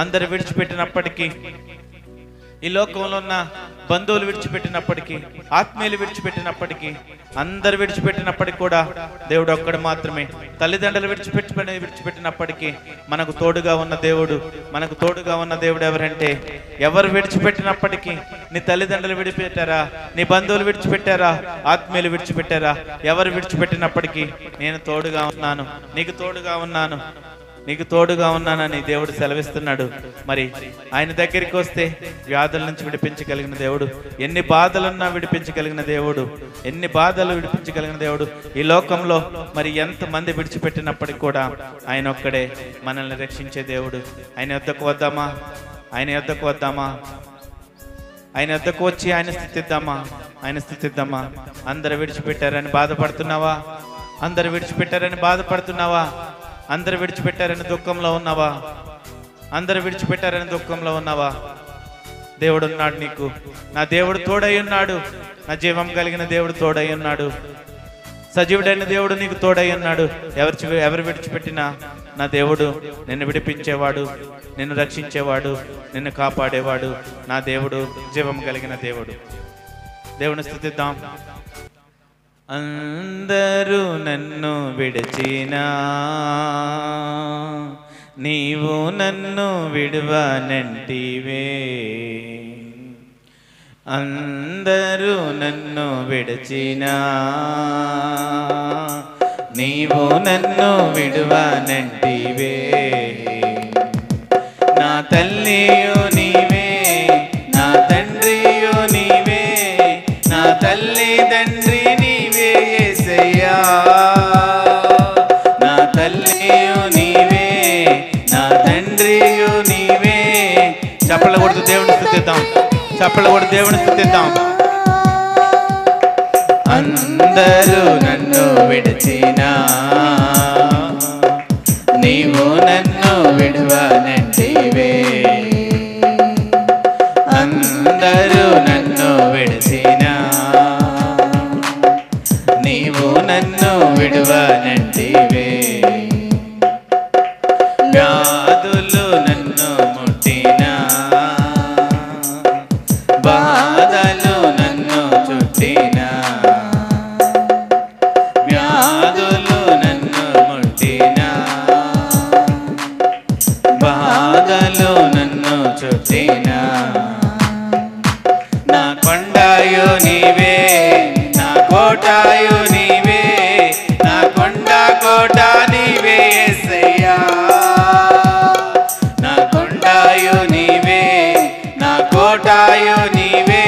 అందరు విడిచిపెట్టినప్పటికీ, ఈ లోకంలో ఉన్న బంధువులు విడిచిపెట్టినప్పటికీ, ఆత్మీయులు విడిచిపెట్టినప్పటికీ, అందరు విడిచిపెట్టినప్పటికీ కూడా దేవుడు ఒక్కడు మాత్రమే. తల్లిదండ్రులు విడిచిపెట్టినప్పటికీ మనకు తోడుగా ఉన్న దేవుడు, మనకు తోడుగా ఉన్న దేవుడు ఎవరంటే, ఎవరు విడిచిపెట్టినప్పటికీ, నీ తల్లిదండ్రులు విడిచిపెట్టారా, నీ బంధువులు విడిచిపెట్టారా, ఆత్మీయులు విడిచిపెట్టారా, ఎవరు విడిచిపెట్టినప్పటికీ నేను తోడుగా ఉన్నాను, నీకు తోడుగా ఉన్నాను, నీకు తోడుగా ఉన్నానని దేవుడు సెలవిస్తున్నాడు. మరి ఆయన దగ్గరికి వస్తే వ్యాధుల నుంచి విడిపించగలిగిన దేవుడు, ఎన్ని బాధలున్నా విడిపించగలిగిన దేవుడు, ఎన్ని బాధలు విడిపించగలిగిన దేవుడు. ఈ లోకంలో మరి ఎంతమంది విడిచిపెట్టినప్పటికి కూడా ఆయన ఒక్కడే మనల్ని రక్షించే దేవుడు. ఆయన యొద్దకు వద్దామా, ఆయన యొద్దకు వద్దామా, ఆయన యొద్దకు వచ్చి ఆయన స్థుతిద్దామా, ఆయన స్థుతిద్దామా. అందరు విడిచిపెట్టారని బాధపడుతున్నావా? అందరు విడిచిపెట్టారని బాధపడుతున్నావా? అందరు విడిచిపెట్టారని దుఃఖంలో ఉన్నావా? అందరు విడిచిపెట్టారని దుఃఖంలో ఉన్నావా? దేవుడు ఉన్నాడు నీకు. నా దేవుడు తోడై ఉన్నాడు, నా జీవం కలిగిన దేవుడు తోడై ఉన్నాడు, సజీవుడైన దేవుడు నీకు తోడై ఉన్నాడు. ఎవరు విడిచిపెట్టినా నా దేవుడు నిన్ను విడిపించేవాడు, నిన్ను రక్షించేవాడు, నిన్ను కాపాడేవాడు. నా దేవుడు జీవం కలిగిన దేవుడు. దేవుని స్తుతిద్దాం. అందరూ నన్ను విడిచినా నీవు నన్ను విడువనంటివే, అందరూ నన్ను విడిచినా నీవు నన్ను విడువనంటివే. నా తల్లియు నీవే, నా తండ్రియు నీవే, నా తల్లి తండ్రి నా తల్లియు నీవే, నా తండ్రియు నీవే. చప్పలు కొడుతూ దేవుని స్తుతిద్దాం, చప్పలు కొడుతూ దేవుని స్తుతిద్దాం. అందరూ నన్ను విడిచినా నీవు నన్ను విడువనంటివే, అందరూ నన్ను విడిచినా నీవు నన్ను విడువనంటివే. వ్యాధులు నన్ను ముట్టినా, బాధలు నన్ను చుట్టినా, వ్యాధులు నన్ను ముట్టినా, బాధలు నన్ను చుట్టినా, నా కొండయు నీవే, నా కోటయు నీవే, నా కొండ కోట నీవే యేసయ్యా. నా కొండయు నీవే, నా కోటయు నీవే,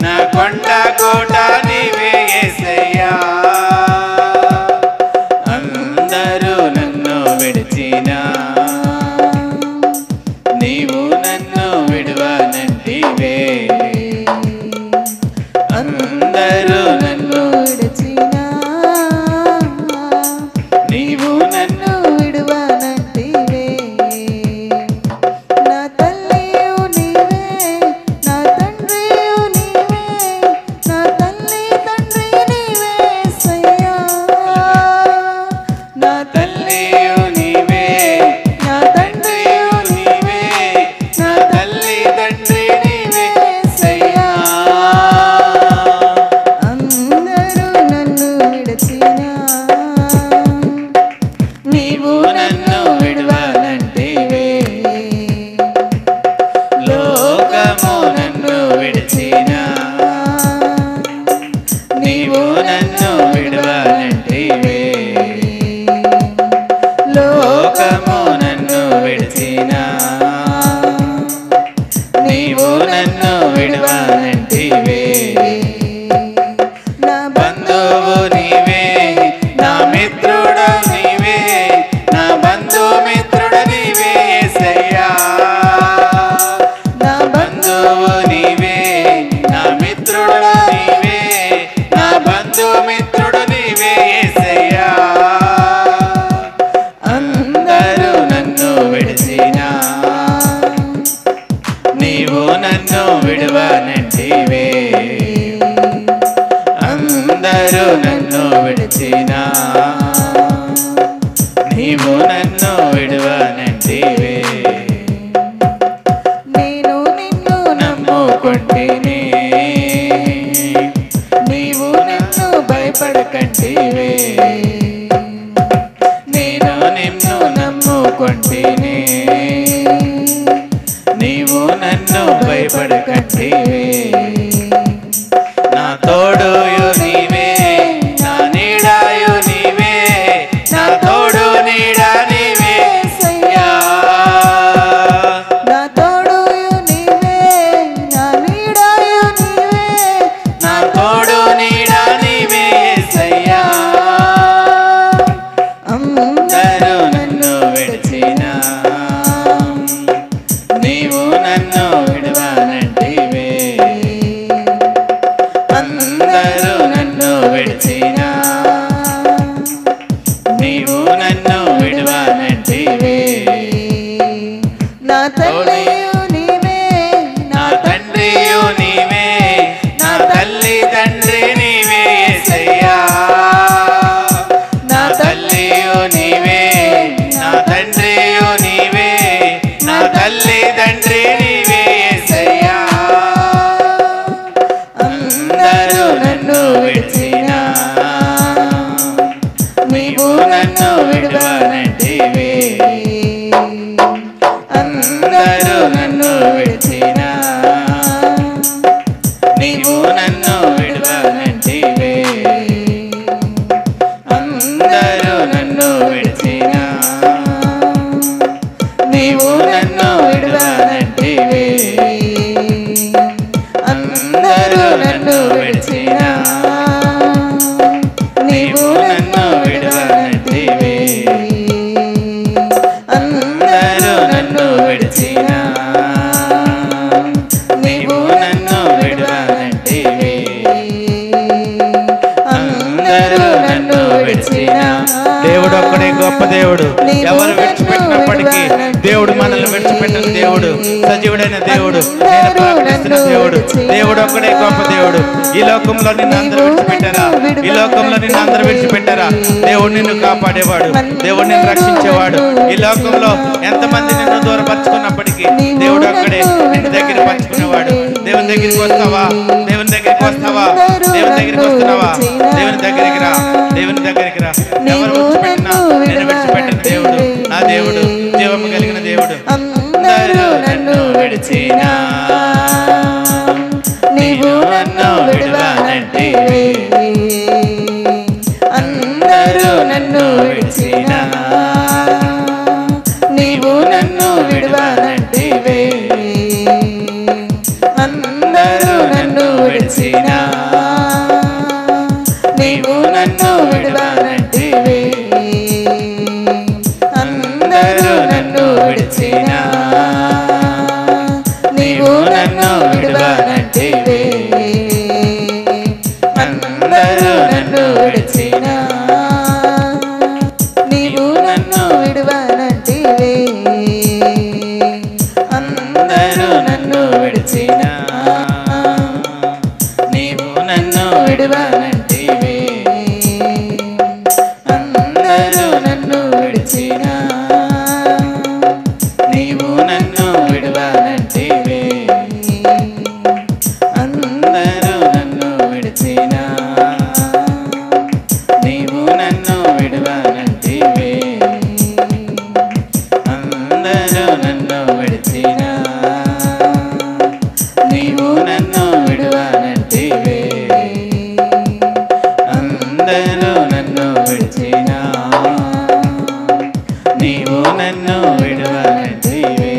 నా కొండ కోట నీవే యేసయ్యా. అందరూ నన్ను విడిచినా నీవు నన్ను విడువనంటివే, అందరూ నన్ను విడిచినా నీవు నన్ను విడువనంటివే. నా తల్లియు నీవే, నా తండ్రియు నీవే, నా తల్లి తండ్రి నీవే యేసయ్యా. నా తల్లియు నీవే, నా తండ్రియు నీవే, నా తల్లి తండ్రి నీవే యేసయ్యా. అందరూ నన్ను విడిచినా నీవు నన్ను విడువనంటివే, లోకము నన్ను విడిచినా నీవు నన్ను విడువనంటివే, లోకము నన్ను విడిచినా నీవు నన్ను విడువనంటివే. నా బంధువు నీవే, నా మిత్రుడు నీవే, నా బంధుమిత్రుడు నీవే యేసయ్యా. నా బంధువు నీవే, నా మిత్రుడు నీవే, నా బంధుమిత్రుడు నీవే యేసయ్యా. అందరూ నన్ను విడిచినా నీవు నన్ను విడువనంటివే, అందరూ నన్ను విడిచినా నీవు నన్ను విడువనంటివే. నన్ను విడువనంటివే, అందరూ నన్ను విడిచినా నీవు నన్ను విడువనంటివే. నా తల్లియు నీవే, నా తండ్రియు నీవే, నా తల్లి తండ్రి నీవే యేసయ్యా. నా తల్లియు నీవే, నా తండ్రియు నీవే, నా తల్లి తండ్రి నీవే యేసయ్యా. అందరూ నన్ను విడిచినా నీవు నన్ను విడువనంటివే, అందరూ నన్ను విడిచినా నీవు నన్ను విడువనంటివే, అందరూ నన్ను విడిచినా నీవు నన్ను విడువనంటివే, అందరూ నన్ను విడిచినా నీవు నన్ను విడువనంటివే, అందరూ నన్ను విడిచినా నీవు నన్ను విడువనంటివే, అందరూ నన్ను విడిచినా. దేవుడు ఒక్కడే గొప్ప దేవుడు. ఎవరు విడిచిపెట్టినప్పటికీ దేవుడు మనల్ని విడిచిపెట్టిన దేవుడు, సజీవుడైన దేవుడు, నేను ప్రకటిస్తున్న దేవుడు. దేవుడు ఒక్కడే గొప్ప దేవుడు. ఈ లోకంలో నిన్ను అందరూ విడిచిపెట్టారా? ఈ లోకంలో నిన్ను అందరూ విడిచిపెట్టారా? దేవుడు నిన్ను కాపాడేవాడు, దేవుడు నిన్ను రక్షించేవాడు. ఈ లోకంలో ఎంతమంది నిన్ను దూరపరుచుకున్నప్పటికీ దేవుడు ఒక్కడే నిన్ను దగ్గర పరుచుకునేవాడు. దేవుని దగ్గరికి వస్తావా? దేవుని దగ్గరికి వస్తావా? దేవుని దగ్గరికి వస్తున్నావా? దేవుని దగ్గరికి రా, దేవుని దగ్గరికి రా. ఎవరు విడిచిపెట్టినా నేను విడిచిపెట్టిన దేవుడు నా దేవుడు, జీవము కలిగిన దేవుడు. అందరూ నన్ను విడిచినా నీవు నన్ను విడువనంటివే, అందరూ నన్ను విడిచినా నీవు నన్ను విడువనంటివే, అందరూ నన్ను విడిచినా నీవు నన్ను విడువనంటివే, అందరూ నన్ను విడిచినా నీవు నన్ను విడువనంటివే, అందరూ నన్ను విడిచినా నీవు నన్ను విడువనంటివే, అందరూ నన్ను విడిచినా నీవు నన్ను విడువనంటివే, అందరూ నన్ను విడిచినా నీవు నన్ను విడువనంటివే, అందరూ నన్ను విడిచినా నీవు నన్ను విడువనంటివే, అందరూ నన్ను విడిచినా నీవు నన్ను విడువనంటివే, అందరూ నన్ను విడిచినా నీవు నన్ను విడువనంటివే,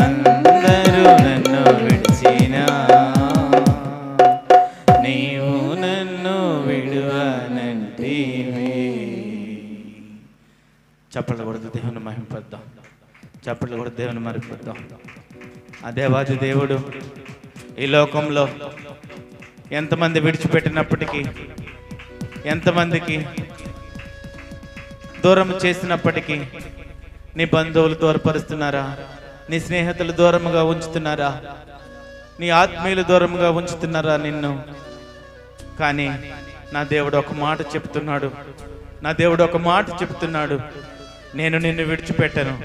అందరూ నన్ను విడిచినా నీవు నన్ను విడువనంటివే. చప్పట్లు కొడుతూ దేవుని మహింపొద్దాం, చప్పట్లు కూడా దేవుని మరిపోద్దాం. ఆ దేవాది దేవుడు ఈ లోకంలో ఎంతమంది విడిచిపెట్టినప్పటికీ, ఎంతమందికి దూరం చేసినప్పటికీ, నీ బంధువులు దూరపరుస్తున్నారా? నీ స్నేహితులు దూరముగా ఉంచుతున్నారా? నీ ఆత్మీయులు దూరముగా ఉంచుతున్నారా నిన్ను? కానీ నా దేవుడు ఒక మాట చెప్తున్నాడు, నా దేవుడు ఒక మాట చెప్తున్నాడు, నేను నిన్ను విడిచిపెట్టను,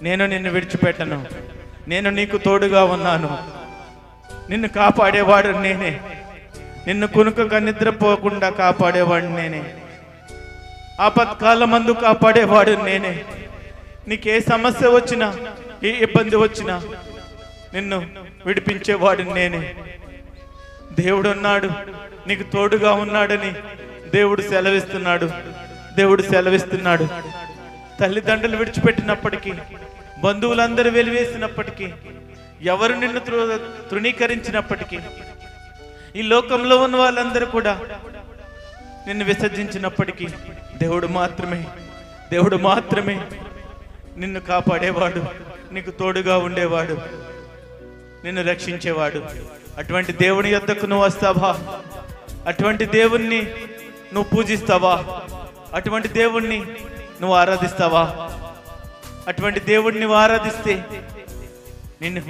నేను నిన్ను విడిచిపెట్టను, నేను నీకు తోడుగా ఉన్నాను, నిన్ను కాపాడేవాడు నేనే, నిన్ను కునుకగా నిద్రపోకుండా కాపాడేవాడు నేనే, ఆపత్కాలమందు కాపాడేవాడు నేనే. నీకే సమస్య వచ్చినా, ఏ ఇబ్బంది వచ్చినా నిన్ను విడిపించేవాడు నేనే. దేవుడు ఉన్నాడు, నీకు తోడుగా ఉన్నాడని దేవుడు సెలవిస్తున్నాడు, దేవుడు సెలవిస్తున్నాడు. తల్లిదండ్రులు విడిచిపెట్టినప్పటికీ, బంధువులందరూ వెలివేసినప్పటికీ, ఎవరు నిన్ను తృణీకరించినప్పటికీ, ఈ లోకంలో ఉన్న వాళ్ళందరూ కూడా నిన్ను విసర్జించినప్పటికీ, దేవుడు మాత్రమే నిన్ను కాపాడేవాడు, నీకు తోడుగా ఉండేవాడు, నిన్ను రక్షించేవాడు. అటువంటి దేవుని యొద్దకు నువ్వు వస్తావా? అటువంటి దేవుణ్ణి నువ్వు పూజిస్తావా? అటువంటి దేవుణ్ణి నువ్వు ఆరాధిస్తావా? అటువంటి దేవుడిని నువ్వు ఆరాధిస్తే నిన్ను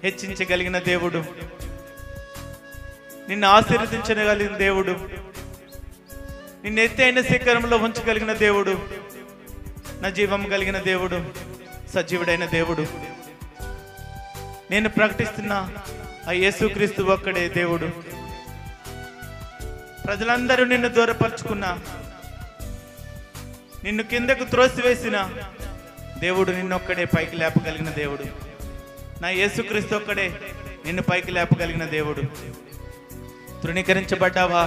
హెచ్చించగలిగిన దేవుడు, నిన్ను ఆశీర్వదించగలిగిన దేవుడు, నిన్ను ఎత్తైన శిఖరంలో ఉంచగలిగిన దేవుడు, నా జీవం కలిగిన దేవుడు, సజీవుడైన దేవుడు. నేను ప్రకటిస్తున్న ఆ యేసుక్రీస్తు ఒక్కడే దేవుడు. ప్రజలందరూ నిన్ను దూరపరుచుకున్నా, నిన్ను కిందకు త్రోసివేసిన దేవుడు నిన్నొక్కడే పైకి లేపగలిగిన దేవుడు. నా యేసుక్రీస్తు ఒక్కడే నిన్ను పైకి లేపగలిగిన దేవుడు. తృణీకరించబడ్డావా?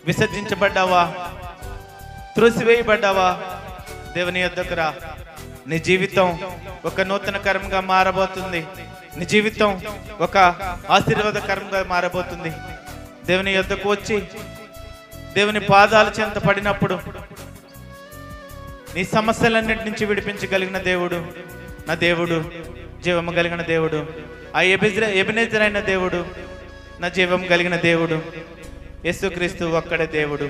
విసర్జించబడ్డావా? త్రోసివేయబడ్డావా? దేవుని యొద్దకు రా. నీ జీవితం ఒక నూతనకరంగా మారబోతుంది. నీ జీవితం ఒక ఆశీర్వాదకరంగా మారబోతుంది. దేవుని యొద్దకు వచ్చి దేవుని పాదాల చెంత పడినప్పుడు నీ సమస్యలన్నిటి నుంచి విడిపించగలిగిన దేవుడు నా దేవుడు, జీవము కలిగిన దేవుడు. ఆ ఎబెనెజర్ అయిన దేవుడు, నా జీవం కలిగిన దేవుడు యేసుక్రీస్తు ఒక్కడే దేవుడు.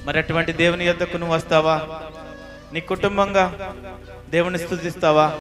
మరి అటువంటి దేవుని యొద్దకు నువ్వు వస్తావా? నీ కుటుంబంగా దేవుని స్తుతిస్తావా?